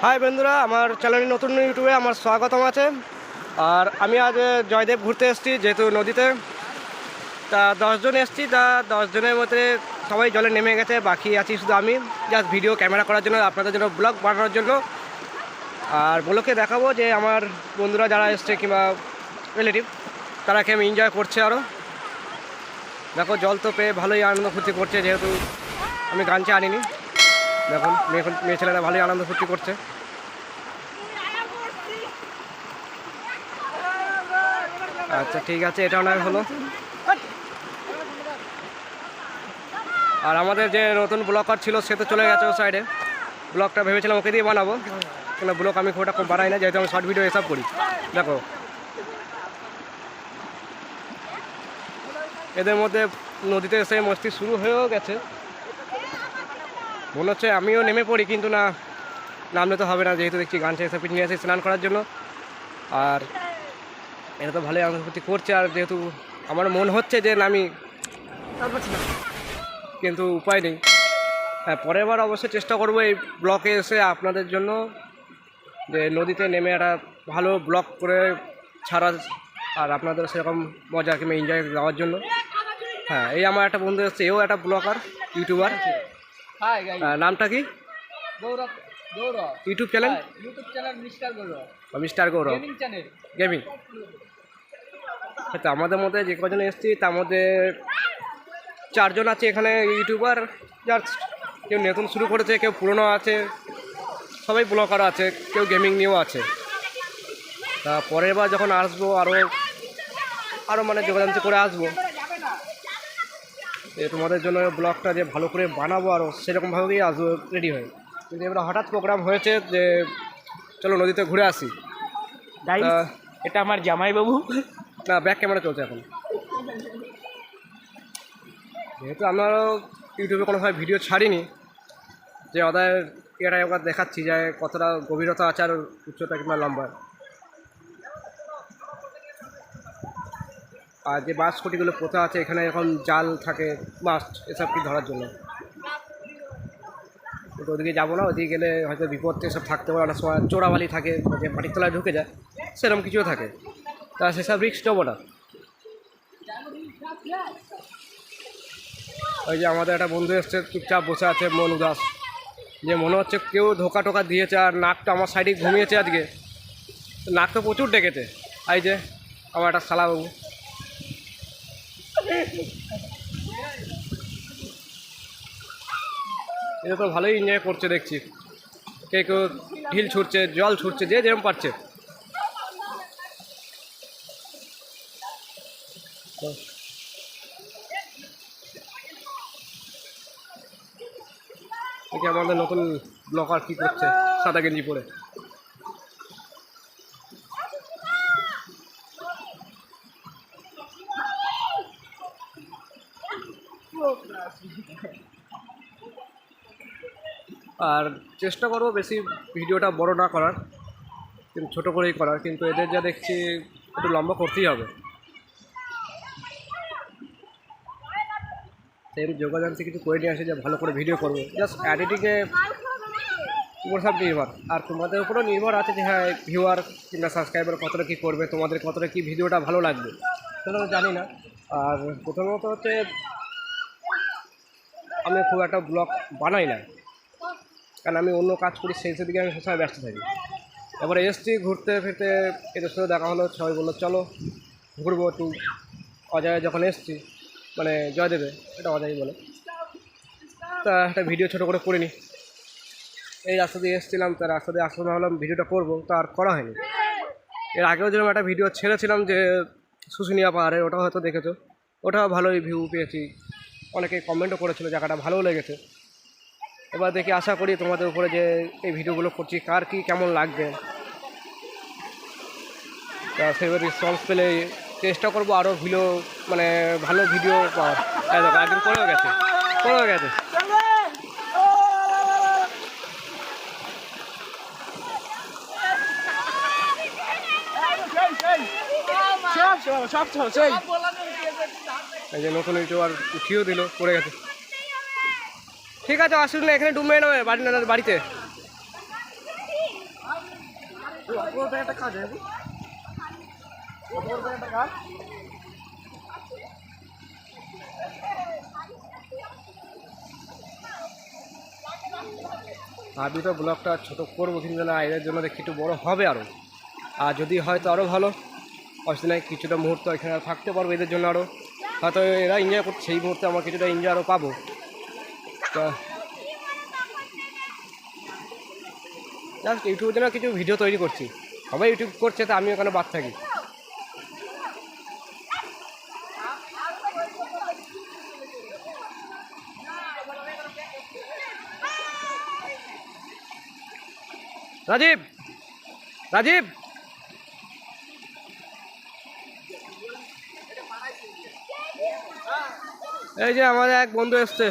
High বন্ধুরা, আমার channel নতুন ইউটিউবে আমার স্বাগতম আছে। আর আমি আজ জয়দেব ঘুরতে এসেছি, যেহেতু নদীতে তা 10 জন এসেছি। তা 10 জনের মধ্যে সবাই জলে নেমে গেছে, বাকি আছি শুধু আমি, জাস্ট ভিডিও ক্যামেরা করার জন্য, আপনাদের জন্য ব্লগ বানানোর জন্য। আর ব্লগে দেখাবো যে আমার বন্ধুরা যারা এসছে কিংবা রিলেটিভ, তারা আমি এনজয় করছে। আরও দেখো, জল তো পেয়ে ভালোই আনন্দ ফুর্তি করছে, যেহেতু আমি গান আনিনি। দেখুন মেয়ে ছেলেরা ভালোই আনন্দ ফুর্তি করছে। আচ্ছা ঠিক আছে, এটা নয় হলো। আর আমাদের যে নতুন ব্লগার ছিল সে তো চলে গেছে ও সাইডে। ব্লগটা ভেবেছিলাম ওকে দিয়ে বানাবো, কিন্তু ব্লগ আমি খুব একটা বানাই না, যেহেতু আমি শর্ট ভিডিও এসব করি। দেখো এদের মধ্যে নদীতে এসে মস্তি শুরু হয়েও গেছে। মনে হচ্ছে আমিও নেমে পড়ি, কিন্তু না, নামলে তো হবে না, যেহেতু দেখছি গান এসে নিয়ে আসি স্নান করার জন্য। আর এটা তো ভালোই আনন্দ ফুর্তি করছে। আর যেহেতু আমার মন হচ্ছে যে নামি, কিন্তু উপায় নেই। হ্যাঁ, পরের বার অবশ্যই চেষ্টা করবো এই ব্লকে এসে আপনাদের জন্য যে নদীতে নেমে একটা ভালো ব্লগ করে ছাড়া, আর আপনাদের সেরকম মজা কিংবা এনজয় দেওয়ার জন্য। হ্যাঁ, এই আমার একটা বন্ধু এসছে, এও একটা ব্লগার, ইউটিউবার। নামটা কি? ইউটিউব চ্যানেল মিস্টার গৌরব গেমিং। তো আমাদের মধ্যে যে কজন এসছি তার মধ্যে 4 জন আছে এখানে ইউটিউবার, যার কেউ নতুন শুরু করেছে, কেউ পুরনো আছে, সবাই ব্লগার আছে, কেউ গেমিং নিয়েও আছে। তা পরের বার যখন আসবো আরও মানে যোগাযোগ করে আসবো, তোমাদের জন্য ব্লগটা যে ভালো করে বানাবো আরও সেরকমভাবেই আসবো রেডি হয়ে। কিন্তু এবার হঠাৎ প্রোগ্রাম হয়েছে যে চলো নদীতে ঘুরে আসি। এটা আমার জামাইবাবু। না, ব্যাক ক্যামেরা চলছে এখন। যেহেতু আমরাও ইউটিউবে কোনোভাবে ভিডিও ছাড়িনি, যে ওদের এটা একবার দেখাচ্ছি যে কতটা গভীরতা আছে আর উচ্চতা কিংবা লম্বা। আর যে মাছ খুঁটিগুলো পোতা আছে এখানে, এখন জাল থাকে মাছ এসব কি ধরার জন্য। কিন্তু ওদিকে যাবো না, ওদিকে গেলে হয়তো বিপদ এসব থাকতে পারে, অনেক সময় চোরাবালি থাকে, যে মাটির তলায় ঢুকে যায়, সেরকম কিছুও থাকে। তা সেসব রিস্ক নেবো না। ওই যে আমাদের একটা বন্ধু এসছে, চুপচাপ বসে আছে, মন উদাস, যে মনে হচ্ছে কেউ ধোকা টোকা দিয়েছে। আর নাকটা আমার সাইডে ঘুমিয়েছে আজকে, নাক তো প্রচুর ডেকেছে। এই যে আমার একটা শালাবাবু, এটা তো ভালোই এনজয় করছে দেখছি। কেউ ঢিল ছুটছে, জল ছুটছে, যে যেরকম পারছে। দেখি আমাদের নতুন ব্লগার কী করছে, সাদা গেঞ্জি পরে। আর চেষ্টা করবো বেশি ভিডিওটা বড় না করার, কিন্তু ছোটো করেই করার। কিন্তু এদের যা দেখছি একটু লম্বা করতেই হবে। সেই যোগাযোগ কিছু করে নিয়ে আসে যে ভালো করে ভিডিও করবো, জাস্ট এডিটিংয়ে উপর সব নির্ভর। আর তোমাদের উপরেও নির্ভর আছে যে হ্যাঁ ভিউয়ার কিংবা সাবস্ক্রাইবার কতটা কী করবে, তোমাদের কতটা কী ভিডিওটা ভালো লাগবে সেটা তো জানি না। আর প্রথমত হচ্ছে আমি খুব একটা ব্লগ বানাই না, কারণ আমি অন্য কাজ করি, সেই দিকে আমি সবসময় ব্যস্ত থাকি। এবারে এসছি ঘুরতে ফিরতে, এদের সাথে দেখা হলো, সবাই বললো চলো ঘুরবো একটু। অজয় যখন এসছি, মানে জয়দেবে, এটা অজয় বলে, তা একটা ভিডিও ছোটো করে করিনি। এই রাস্তা দিয়ে এসেছিলাম, তা রাস্তা দিয়ে আসতে ভাবলাম ভিডিওটা করবো, তা আর করা হয়নি। এর আগেও যেরকম একটা ভিডিও ছেড়েছিলাম যে শুশুনিয়া পাহাড়ে, ওটা হয়তো দেখেছো, ওটাও ভালোই ভিউ পেয়েছি, অনেকে কমেন্টও করেছিল, জায়গাটা ভালোও লেগেছে। এবার দেখি, আশা করি তোমাদের উপরে যে এই ভিডিওগুলো করছি কার কী কেমন লাগবে, তা সেভাবে রেসপন্স পেলে চেষ্টা করবো আরও ভিডিও, মানে ভালো ভিডিও পাওয়ার। একদিন করেও গেছে। এই যে নতুন ইউটিউবার উঠিয়েও দিল, পড়ে গেছে। ঠিক আছে, আসুন না, এখানে ডুব মেরে নেবে বাড়িতে। একটা কাজ একটা কাজ আমি তো ব্লগটা ছোটো করবো কিন্তু না এদের জন্য দেখি একটু বড়ো হবে আরও, আর যদি হয়তো আরও ভালো অসুবিধা নেই, কিছুটা মুহূর্ত এখানে থাকতে পারবো এদের জন্য আরও, হয়তো এরা এনজয় করছে সেই মুহূর্তে আমার কিছুটা এনজয় আরও পাবো। তা জাস্ট ইউটিউবের জন্য কিছু ভিডিও তৈরি করছি, সবাই ইউটিউব করছে তা আমি ওখানে বাদ থাকি। রাজীব, রাজীব এই যে আমাদের এক বন্ধু এসছে,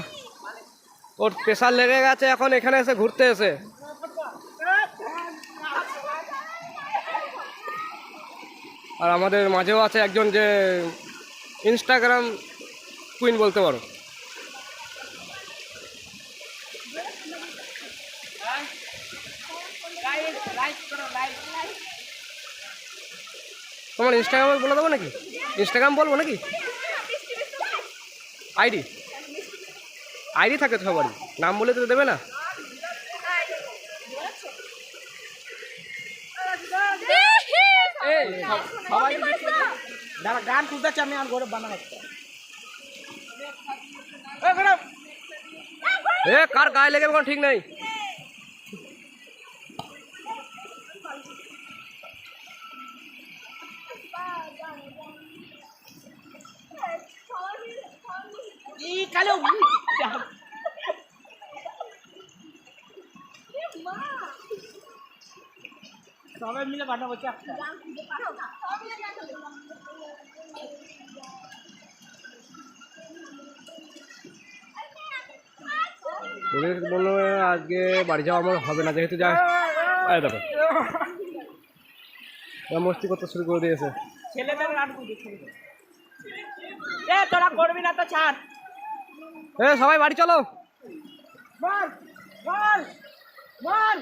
ওর প্রেশার লেগে গেছে, এখন এখানে এসে ঘুরতে এসে। আর আমাদের মাঝেও আছে একজন যে ইনস্টাগ্রাম কুইন বলতে পারো। তোমার ইনস্টাগ্রাম বলে দেবো নাকি? ইনস্টাগ্রাম বলবো নাকি? আইডি আইডি থাকে তো সবারই, নাম বলে তো দেবে না। গান খুঁজতেছি আমি আর ঘরে বানা কার গায়ে লেগে কোনো ঠিক নেই। সবাই মিলে বানাবো একটা। ওদের বললো আজকে বাড়ি যাওয়া আমার হবে না, যেহেতু যা দেখো মস্তি করতে শুরু করে দিয়েছে। ছেলেদের গান খুঁজে তোরা করবি না তো ছাড়। সবাই বাড়ি চলো। বল বল বল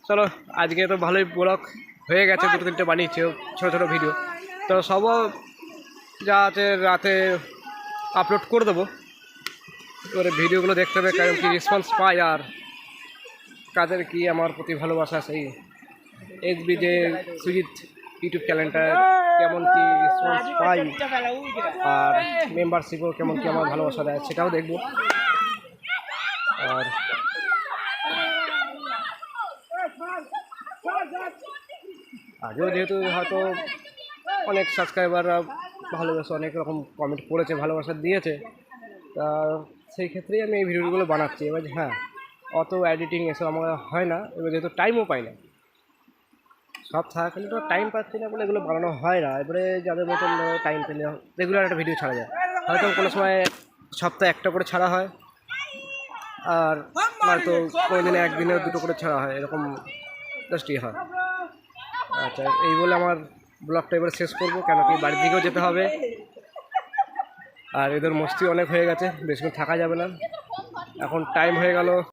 চলো আজকে তো ভালোই ব্লগ হয়ে গেছে, দুটো তিনটে বানিয়েছে ছোটো ছোটো ভিডিও, তো সব যা আছে রাতে আপলোড করে দেবো। এবারে ভিডিওগুলো দেখতে হবে কারণ কি রেসপন্স পাই, আর কাদের কি আমার প্রতি ভালোবাসা, সেই এসবি যে সুজিত ইউটিউব চ্যানেলটা কেমন কি রেসপন্স পাই, আর মেম্বারশিপও কেমন কি আমার ভালোবাসা দেয় সেটাও দেখবো। আর আগেও যেহেতু হয়তো অনেক সাবস্ক্রাইবাররা ভালোবাসা অনেক রকম কমেন্ট করেছে, ভালোবাসা দিয়েছে, তা সেই ক্ষেত্রেই আমি এই ভিডিওগুলো বানাচ্ছি। এবার হ্যাঁ অত এডিটিং এসব আমার হয় না, এবার যেহেতু টাইমও পাই না, সব থাকাকালীন তো টাইম পাচ্ছি না বলে এগুলো বানানো হয় না। এবারে যাদের মতন টাইম পেলে রেগুলার একটা ভিডিও ছাড়া যায়, হয়তো কোনো সময় সপ্তাহে একটা করে ছাড়া হয়, আর হয়তো কোনো দিনে একদিনে দুটো করে ছাড়া হয়, এরকম জাস্টই হয়। আচ্ছা এই বলে আমার ব্লগটা এবার শেষ করবো, কেন কি বাড়ির দিকেও যেতে হবে, আর এদের মস্তি অনেক হয়ে গেছে, বেশিক্ষণ থাকা যাবে না, এখন টাইম হয়ে গেল